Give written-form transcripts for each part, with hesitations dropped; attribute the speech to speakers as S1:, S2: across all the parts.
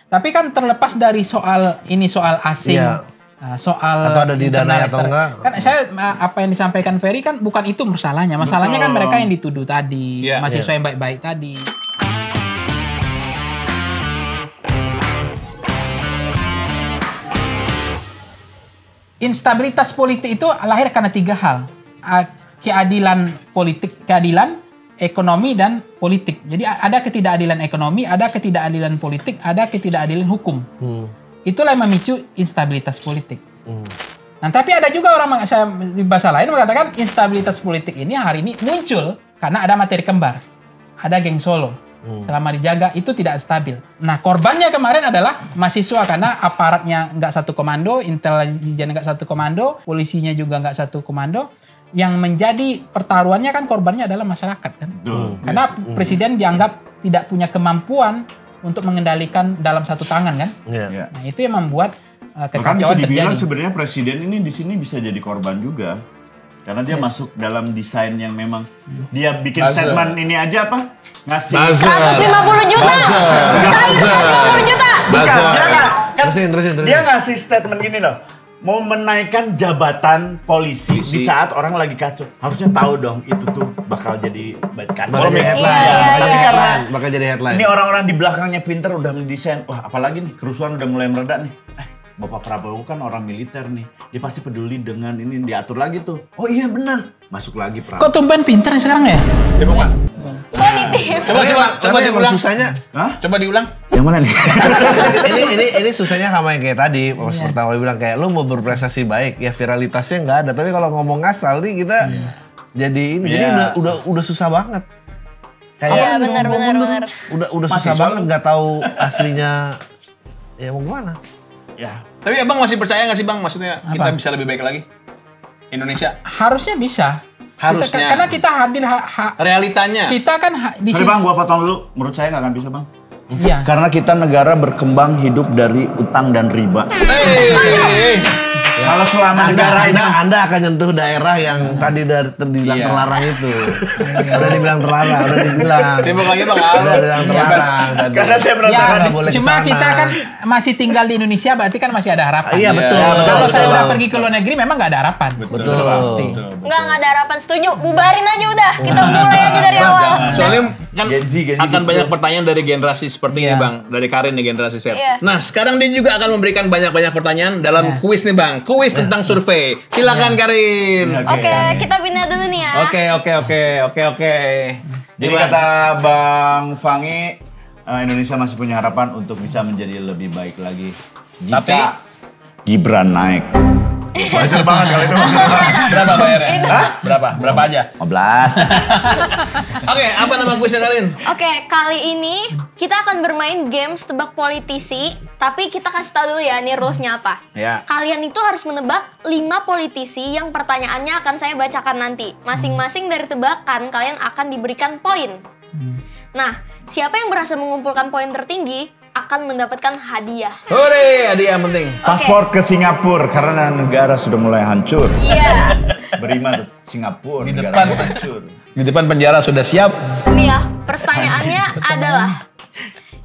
S1: Tapi kan terlepas dari soal asing, soal
S2: atau ada di dana atau enggak.
S1: Kan saya apa yang disampaikan Ferry kan bukan itu masalahnya. Masalahnya kan mereka yang dituduh tadi, mahasiswa yang baik-baik tadi. Instabilitas politik itu lahir karena 3 hal. Keadilan politik, keadilan ekonomi dan politik. Jadi ada ketidakadilan ekonomi, ada ketidakadilan politik, ada ketidakadilan hukum. Itulah yang memicu instabilitas politik. Nah, tapi ada juga orang saya di bahasa lain mengatakan instabilitas politik ini hari ini muncul karena ada materi kembar. Ada geng Solo. Selama dijaga itu tidak stabil. Nah, korbannya kemarin adalah mahasiswa karena aparatnya nggak satu komando, intelijen nggak satu komando, polisinya juga nggak satu komando. Yang menjadi pertaruhannya kan korbannya adalah masyarakat kan. Karena presiden dianggap tidak punya kemampuan untuk mengendalikan dalam satu tangan kan. Nah, itu yang membuat kekacauan terjadi.
S3: Dibilang sebenarnya presiden ini di sini bisa jadi korban juga. Karena dia masuk dalam desain yang memang dia bikin statement ini aja apa? Ngasih
S4: 150 juta. Cair 150 juta.
S3: Bukan, dia nggak kan,
S2: Terusin.
S3: dia ngasih statement gini loh. Mau menaikkan jabatan polisi di saat orang lagi kacau. Harusnya tahu dong itu tuh bakal jadi kacau.
S2: Bakal jadi
S4: headline.
S3: Tapi karena
S2: bakal jadi headline.
S3: ini orang-orang di belakangnya pinter udah mendesain. Wah, apalagi nih kerusuhan udah mulai mereda nih. Bapak Prabowo kan orang militer nih. Dia pasti peduli dengan ini, diatur lagi tuh. Oh iya benar. Masuk lagi Prabowo.
S1: Kok tumben pinter sekarang ya?
S5: Coba Pak.
S4: Positif.
S2: Coba diulang susahnya.
S5: Coba diulang.
S3: Yang mana nih?
S2: ini susahnya sama yang kayak tadi. Pas pertama dia bilang kayak lu mau berprestasi baik, ya viralitasnya nggak ada. Tapi kalau ngomong ngasal nih kita jadi ini. Jadi udah susah banget.
S4: Iya benar.
S2: Udah susah banget nggak tahu aslinya. Ya mau gimana?
S5: Ya. Tapi abang masih percaya nggak sih bang? Maksudnya kita bisa lebih baik lagi? Indonesia?
S1: Harusnya bisa.
S5: Harusnya.
S1: Karena kita hadir
S5: realitanya.
S1: Kita kan di
S3: Sorry
S1: sini.
S3: bang, gua potong dulu. Menurut saya nggak akan bisa bang.
S1: Iya.
S3: Karena kita negara berkembang hidup dari utang dan riba. Kalau selama negara ini
S2: Anda akan nyentuh daerah yang tadi dibilang terlarang itu. Udah dibilang terlarang, udah dibilang.
S5: Tembok lagi bang.
S2: Udah dibilang terlarang.
S3: karena saya merasakan
S2: nggak boleh
S1: Cuma
S2: kesana.
S1: kita kan masih tinggal di Indonesia, berarti kan masih ada harapan.
S2: Iya betul.
S1: Kalau saya
S2: betul.
S1: udah pergi ke luar negeri, memang nggak ada harapan.
S2: Betul.
S1: Pasti.
S4: Enggak ada harapan. Setuju. Bubarin aja udah. Kita mulai aja dari awal.
S5: Soalnya kan
S3: Gen Z
S5: akan
S3: gitu.
S5: banyak pertanyaan dari generasi seperti ini bang, dari Karin nih generasi Z.
S4: Iya.
S5: Nah sekarang dia juga akan memberikan banyak pertanyaan dalam kuis nih bang, kuis tentang survei. Silakan Karin.
S4: Oke, kita pindah dulu nih ya.
S5: Oke.
S3: Jadi kata Bang Fangi, Indonesia masih punya harapan untuk bisa menjadi lebih baik lagi. Jika
S5: Tapi
S3: Gibran naik. Wajar banget kalau itu.
S5: berapa bayarnya? Berapa aja?
S3: 15.
S5: Oke, apa nama kuisnya Karin?
S4: Oke, kali ini kita akan bermain games tebak politisi, tapi kita kasih tahu dulu ya, ini rulesnya apa.
S5: Ya.
S4: Kalian itu harus menebak 5 politisi yang pertanyaannya akan saya bacakan nanti. Masing-masing dari tebakan kalian akan diberikan poin. Nah, siapa yang berhasil mengumpulkan poin tertinggi akan mendapatkan hadiah.
S5: Hore, hadiah yang penting.
S3: Paspor ke Singapura karena negara sudah mulai hancur.
S4: Iya.
S3: Beriman tuh Singapura
S5: Di
S3: negara
S5: depan.
S3: mau hancur.
S5: Di depan penjara sudah siap.
S4: Nih ya, pertanyaannya adalah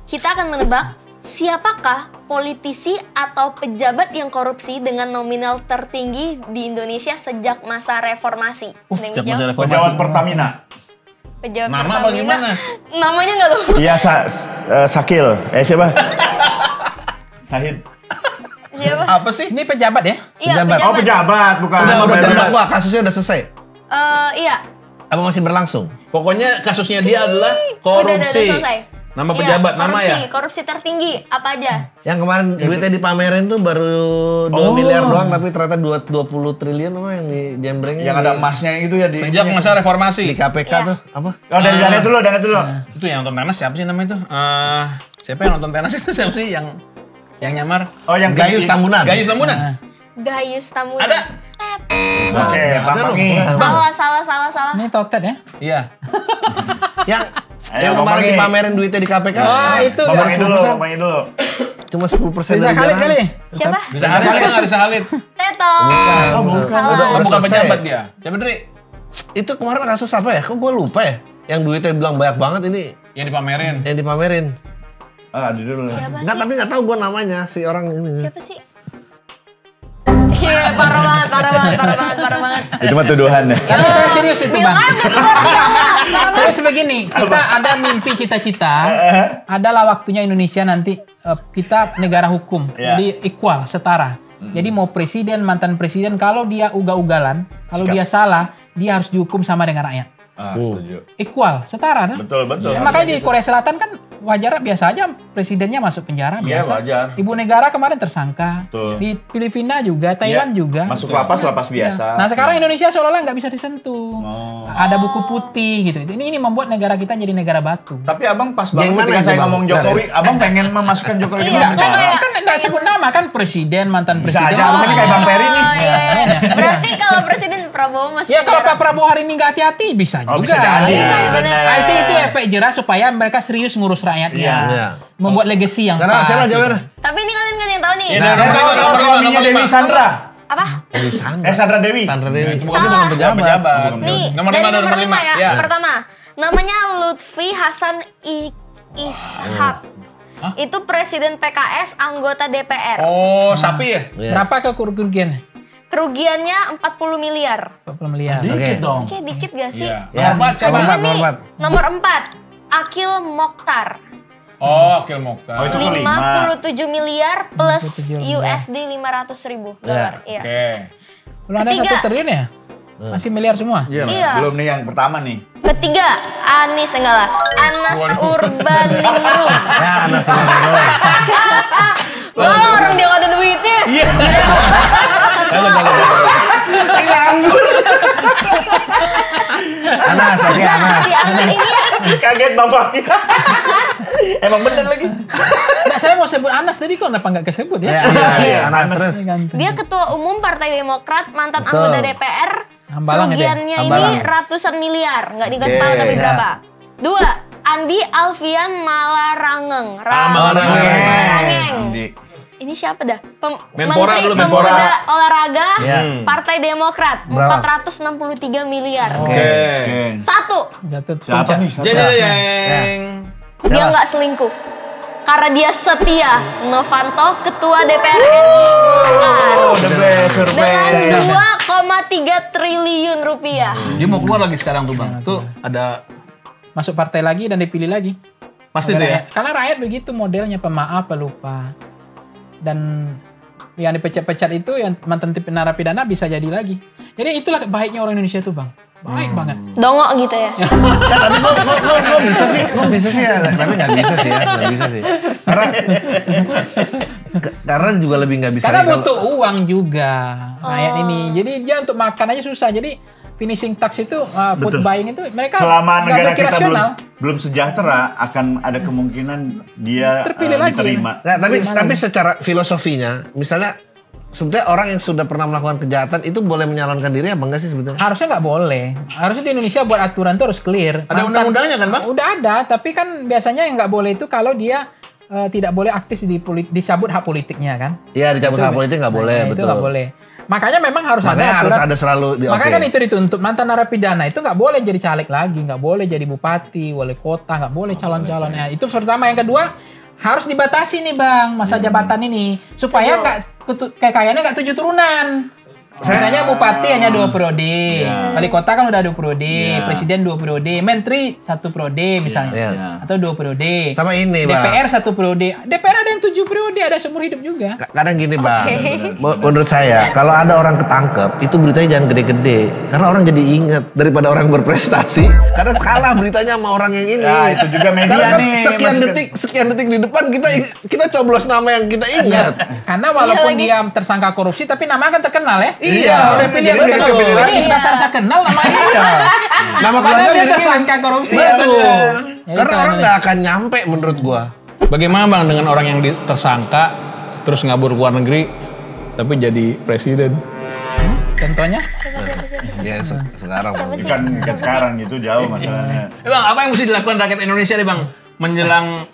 S4: kita akan menebak siapakah politisi atau pejabat yang korupsi dengan nominal tertinggi di Indonesia sejak masa reformasi. Ada yang bisa jawab?
S3: Pejabat Pertamina.
S4: Pejabat
S5: Nama
S4: Pertamina.
S5: bagaimana?
S4: Namanya nggak tahu.
S3: Iya, Sakil. Siapa? Sahid.
S4: Siapa?
S5: Apa sih?
S1: Ini pejabat ya?
S4: Iya,
S2: Pejabat.
S3: Oh, pejabat, bukan.
S2: Udah terdakwa, kasusnya udah selesai.
S4: Iya.
S2: Apa masih berlangsung?
S5: Pokoknya kasusnya dia adalah
S4: Udah
S5: korupsi.
S4: selesai.
S5: Nama
S4: Iya,
S5: pejabat, nama ya?
S4: Korupsi tertinggi, apa aja?
S2: Yang kemarin duitnya dipamerin tuh baru 2 miliar doang, tapi ternyata 20 triliun apa yang dijembrengin.
S3: Yang ada emasnya itu ya di
S5: Sejak masa
S2: di
S5: reformasi.
S2: KPK
S4: Iya.
S2: tuh apa?
S3: Oh, dari dulu.
S5: Itu yang nonton tenas siapa sih namanya itu? Siapa yang nonton tenas itu siapa sih yang nyamar?
S3: Oh, yang
S2: Gayus Tambunan.
S5: Gayus Tambunan.
S4: Gayus Tambunan.
S5: Ada?
S3: Oke, Bang Fangi.
S4: Salah.
S1: Ini totet ya?
S5: Iya.
S2: Yang kemarin
S3: Bang Fangi.
S2: dipamerin duitnya di KPK.
S1: Itu
S3: Bang
S1: nggak
S3: Fangi dulu, Bang Fangi dulu.
S2: Cuma 10%
S1: bisa
S2: dari
S1: kali
S2: jalan.
S1: kali.
S4: Siapa?
S5: Bisa Halid kan nggak bisa Halid?
S4: Teto.
S3: Oh, bukan.
S4: Salah.
S2: Udah
S5: Bukan
S2: selesai.
S5: pejabat dia. Siapa Dri?
S2: Itu kemarin kasus apa ya? Kok gue lupa ya? Yang duitnya bilang banyak banget ini
S5: Yang dipamerin.
S2: yang dipamerin.
S3: Adi dulu.
S4: Siapa
S2: Enggak,
S4: sih?
S2: tapi nggak tahu gue namanya si orang ini.
S4: Siapa sih? Iya, parah banget.
S3: Itu mah tuduhan ya.
S1: Tapi saya serius itu
S4: Bilang
S1: Bang.
S4: aja gak semua orang jangan.
S1: Serius begini, kita ada mimpi cita-cita, adalah waktunya Indonesia nanti kita negara hukum,
S3: Iya.
S1: jadi equal, setara. Jadi mau presiden, mantan presiden, kalau dia ugal-ugalan, kalau dia salah, dia harus dihukum sama dengan rakyat.
S3: Setuju.
S1: Equal, setara kan?
S3: Betul.
S1: Ya, makanya di Korea Selatan kan wajar biasa aja presidennya masuk penjara
S3: Iya,
S1: biasa.
S3: wajar.
S1: Ibu negara kemarin tersangka.
S3: Betul.
S1: Di Filipina juga, Thailand
S3: Iya.
S1: juga.
S3: Masuk lapas biasa.
S1: Nah sekarang Indonesia seolah-olah nggak bisa disentuh.
S3: Oh.
S1: Ada buku putih gitu. Ini membuat negara kita jadi negara batu.
S3: Tapi abang pas
S2: Yang
S3: banget
S2: mana
S3: ketika
S2: itu,
S3: saya
S2: Bang?
S3: ngomong Jokowi, abang pengen memasukkan Jokowi ke
S4: Iya,
S3: dalam
S4: kan
S3: penjara.
S4: kayak-
S1: Kan nggak sebut nama kan presiden, mantan
S3: Bisa
S1: presiden.
S3: aja, abang ini kayak Bang Ferry nih.
S4: Oh, iya. Berarti kalau Presiden Prabowo masuk
S1: Ya kalau
S4: penjara.
S1: Pak Prabowo hari ini nggak hati-hati bisa juga.
S3: Oh, bisa jadi.
S4: Iya, benar.
S1: Itu efek jerah supaya mereka serius ngurus rakyatnya.
S2: Iya.
S1: Membuat legacy yang
S2: Karena
S1: pas.
S2: siapa jawabnya?
S4: Tapi ini kalian gak ada yang tahu nih.
S5: Iya,
S3: Saya tahu kalau suaminya Dewi Sandra.
S4: Apa?
S2: Di Sandra.
S3: Sandra Dewi.
S2: Sandra Dewi.
S4: Salah.
S2: Bukan pejabat.
S4: Nih,
S5: Nomor
S4: dari
S5: lima,
S4: nomor
S5: nomor
S4: 5 ya.
S5: lima. Ya.
S4: Pertama, namanya Lutfi Hasan Ishak. Itu Presiden PKS, anggota DPR.
S5: Oh, sapi ya?
S2: Iya.
S1: Berapa kerugiannya?
S4: Kerugiannya 40 miliar.
S1: 40 miliar.
S3: Dikit dong.
S4: Kayak dikit gak sih?
S5: Iya.
S2: Ya.
S5: Nomor 4 siapa?
S2: Nomor empat,
S4: Ini
S2: nomor empat.
S4: nomor 4, Akil Mokhtar.
S5: Oh, Akil Mokhtar.
S3: Oh, itu kelima.
S4: 57 miliar plus
S1: 57 miliar.
S4: USD 500.000 dolar. Iya.
S5: Oke.
S1: Belum ada
S4: Ketiga.
S1: 1 triliun ya? Masih miliar semua?
S4: Iya.
S3: Belum nih yang pertama nih.
S4: Ketiga, Anas Urbaningrum.
S2: Ya, anak senang doang.
S4: Wah, orang dia gak ada duitnya.
S3: Iya.
S2: Anas, oke Anas.
S4: Si Anas ini
S3: Kaget bapaknya. Emang bener lagi.
S1: Nggak, saya mau sebut Anas tadi kok kenapa nggak kesebut
S2: Ya,
S1: ya?
S2: Anas terus.
S1: Ganteng.
S4: dia ketua umum Partai Demokrat, mantan
S2: Betul.
S4: anggota DPR.
S1: Hambalang itu ya?
S4: Kerugiannya
S2: Hambalang.
S4: ini ratusan miliar, nggak dikasih tahu
S3: Oke.
S4: tapi
S2: Ya.
S4: berapa. 2, Andi Alfian Malarangeng.
S5: Malarangeng.
S3: Andi.
S4: Ini siapa dah?
S5: Menpora
S4: Menteri
S5: dulu, Menpora.
S4: Pemuda Olahraga
S2: Ya.
S4: Partai Demokrat,
S2: Berapa?
S4: 463 miliar.
S5: Oke.
S4: 1,
S1: Jatuh
S3: Siapa
S1: puncak.
S3: nih?
S5: Jeng, jeng, jeng.
S4: dia
S2: Siapa?
S4: nggak selingkuh. Karena dia setia, Novanto, Ketua DPR RI Golkar.
S3: Oh, the best
S4: Dengan
S3: survei.
S4: 2,3 triliun rupiah.
S5: Dia mau keluar lagi sekarang tuh, Bang. Tuh ada
S1: Masuk partai lagi dan dipilih lagi.
S5: pasti tuh ya.
S1: Karena rakyat begitu modelnya, pemaaf, pelupa. Dan yang dipecat-pecat itu yang mantan narapidana bisa jadi lagi. Jadi itulah baiknya orang Indonesia tuh, Bang. Baik banget.
S4: Dongok gitu ya.
S2: Ya, tapi kok bisa sih ya. Tapi nggak bisa sih ya, nggak bisa sih. Karena juga lebih nggak bisa.
S1: Karena
S2: nih kalau-
S1: butuh uang juga rakyat ini. Jadi dia untuk makan aja susah. Jadi finishing tax itu food
S3: Betul.
S1: buying itu mereka
S3: Selama
S1: nggak
S3: negara
S1: berpikir
S3: kita
S1: rasional.
S3: belum sejahtera, akan ada kemungkinan dia
S1: Terpilih lagi.
S3: diterima.
S2: Nah, tapi secara filosofinya, misalnya sebetulnya orang yang sudah pernah melakukan kejahatan itu boleh menyalonkan diri apa enggak sih sebetulnya?
S1: Harusnya nggak boleh. Harusnya di Indonesia buat aturan tuh harus clear.
S5: Ada undang-undangnya kan, Bang?
S1: Udah ada, tapi kan biasanya yang nggak boleh itu kalau dia tidak boleh aktif dicabut hak politiknya kan.
S2: Iya, dicabut hak politik nggak boleh,
S1: Itu
S2: betul.
S1: nggak boleh. Makanya memang harus
S2: Makanya
S1: ada
S2: harus
S1: aturan.
S2: ada selalu
S1: Makanya
S2: oke.
S1: kan itu dituntut mantan narapidana itu nggak boleh jadi caleg lagi, nggak boleh jadi bupati, wali kota, nggak boleh calon-calonnya. Itu pertama. Yang kedua harus dibatasi nih Bang masa jabatan ini supaya nggak kekayaannya nggak 7 turunan. Misalnya bupati hanya 2 periode, wali kota kan udah 2 periode, presiden 2 periode, menteri 1 periode misalnya,
S2: Iya.
S1: atau 2 periode.
S2: Sama ini, Bang.
S1: DPR 1 periode, DPR ada yang 7 periode, ada seumur hidup juga.
S2: Kadang gini Bang,
S4: Oke.
S2: menurut saya kalau ada orang ketangkep itu beritanya jangan gede-gede karena orang jadi inget daripada orang berprestasi karena kalah beritanya sama orang yang ini.
S3: Ya, itu juga media
S2: Karena kan
S3: nih,
S2: sekian detik di depan kita coblos nama yang kita ingat.
S1: Karena walaupun
S4: Iya
S1: dia tersangka korupsi, tapi nama kan terkenal ya.
S2: Iya.
S1: Udah pilih
S2: Betul.
S1: lagi. Ini
S4: Iya.
S1: rasa kenal namanya.
S2: Iya. Nama
S1: Padahal
S2: keluarga
S1: dia
S2: mirip-mirip.
S1: tersangka korupsi.
S2: Betul.
S1: Ya,
S2: Karena
S1: itu
S2: orang
S1: namanya.
S2: nggak akan nyampe menurut gua.
S5: Bagaimana Bang dengan orang yang tersangka terus ngabur ke luar negeri tapi jadi presiden?
S1: Contohnya?
S2: Ya sekarang.
S3: Kan sekarang gitu jauh masalahnya.
S5: Bang, apa yang mesti dilakukan rakyat Indonesia nih Bang menjelang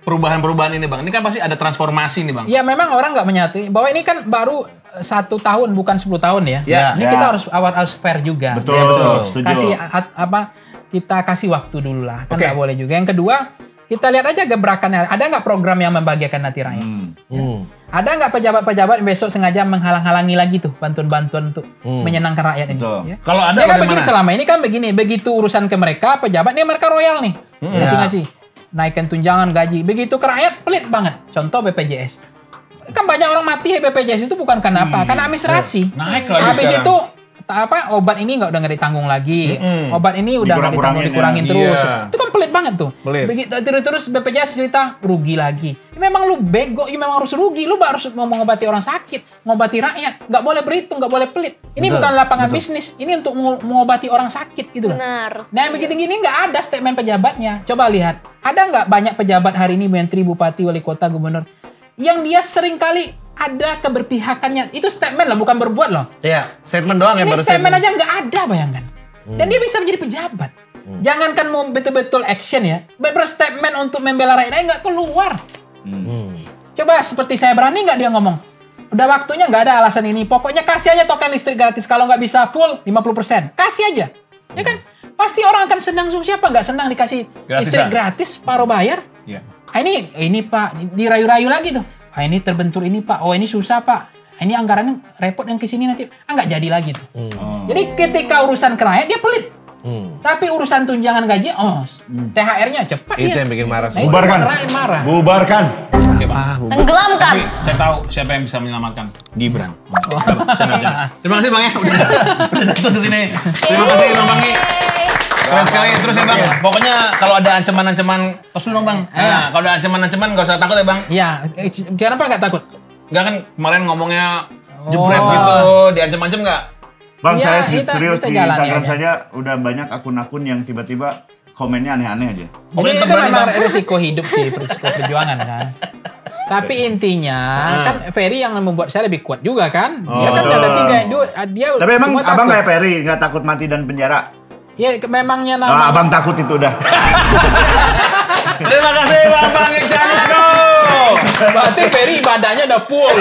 S5: perubahan-perubahan ini Bang? Ini kan pasti ada transformasi nih Bang.
S1: Ya memang orang nggak menyatui bahwa ini kan baru 1 tahun bukan 10 tahun ya.
S5: Ya.
S1: Ini
S3: Ya.
S1: kita harus fair juga.
S3: Betul,
S2: Iya, betul.
S3: setuju.
S1: Kasih kita kasih waktu dulu lah. Kan
S5: Oke.
S1: nggak boleh juga. Yang kedua, Kita lihat aja gebrakannya. Ada nggak program yang membahagiakan hati rakyat? Ada nggak pejabat-pejabat yang besok sengaja menghalang-halangi lagi tuh bantuan-bantuan untuk menyenangkan rakyat ini?
S3: Betul.
S1: Ya.
S5: Kalau ada
S1: Ya kan
S5: bagaimana?
S1: begini selama ini kan begini, begitu urusan ke mereka pejabat nih mereka royal nih, ngasih naikkan tunjangan gaji, begitu ke rakyat pelit banget. Contoh BPJS, kan banyak orang mati BPJS itu bukan karena apa? Karena administrasi.
S5: Naik lagi
S1: Habis
S5: sekarang.
S1: itu obat ini nggak udah nggak ditanggung lagi, obat ini udah nggak
S3: Dikurang-kurangin
S1: dikurangin
S5: ya.
S1: terus.
S5: Iya.
S1: Itu kan pelit banget tuh.
S2: Pelit.
S1: Begitu terus BPJS cerita rugi lagi. Ya, memang lu bego, ya memang harus rugi. Lu harus mau mengobati orang sakit, mengobati rakyat. Nggak boleh berhitung, nggak boleh pelit. Ini bukan lapangan bisnis, ini untuk mengobati orang sakit gitu loh.
S4: Benar.
S1: Nah yang begitu gini nggak ada statement pejabatnya. Coba lihat, ada nggak banyak pejabat hari ini, menteri, bupati, wali kota, gubernur, yang dia sering kali ada keberpihakannya. Itu statement loh, bukan berbuat loh.
S2: Iya, statement doang ya
S1: Ini
S2: baru
S1: statement aja nggak ada, bayangkan. Dan dia bisa menjadi pejabat. Jangankan mau betul-betul action ya, berstatement untuk membela rakyatnya nggak keluar. Coba seperti saya berani nggak dia ngomong, udah waktunya nggak ada alasan ini, pokoknya kasih aja token listrik gratis, kalau nggak bisa full 50%, kasih aja. Ya kan? Pasti orang akan senang, siapa nggak senang dikasih
S5: Gratisan.
S1: listrik gratis, paruh bayar.
S5: Iya.
S1: Ah, ini Pak, dirayu-rayu lagi tuh. Ah ini terbentur ini Pak, oh ini susah Pak. Ini anggarannya repot yang kesini nanti. Ah nggak jadi lagi tuh. Jadi ketika urusan ke rakyat dia pelit. Tapi urusan tunjangan gaji, THR-nya cepat
S2: Itu
S1: ya.
S2: yang bikin marah
S1: Nah,
S2: semua.
S1: itu
S3: Bubarkan.
S1: buat rakyat marah.
S3: Bubarkan.
S5: Oke, Bang.
S4: Tenggelamkan.
S5: Tapi saya tahu siapa yang bisa menyelamatkan. Gibran. Canda. Terima kasih Bang ya udah datang ke sini. Terima kasih Bang Bangi. Keren sekali. Terus ya Bang, pokoknya kalau ada ancaman-ancaman, tos dulu dong Bang. Nah, kalau ada ancaman-ancaman nggak usah takut ya Bang.
S1: Iya, kenapa nggak takut?
S5: Enggak kan kemarin ngomongnya
S1: Oh.
S5: jebret gitu, diancam-ancam nggak?
S3: Bang,
S1: Ya,
S3: saya
S1: kita
S3: serius di
S1: jalani
S3: Instagram
S1: aja.
S3: saja udah banyak akun-akun yang tiba-tiba komennya aneh-aneh aja.
S5: Oh,
S1: Jadi
S5: tetap
S1: itu
S5: berani,
S1: memang
S5: Bang.
S1: resiko hidup sih, resiko perjuangan kan. Tapi intinya kan Ferry yang membuat saya lebih kuat juga kan. Dia kan
S3: betul.
S1: ada tiga, dia
S3: Tapi emang
S1: semua
S3: abang
S1: takut.
S3: kayak Perry, nggak takut mati dan penjara?
S1: Ya memangnya
S3: Ah,
S1: namanya.
S3: abang takut itu udah.
S5: Terima kasih Bang Bangi Caniago.
S1: Berarti Ferry ibadahnya udah full.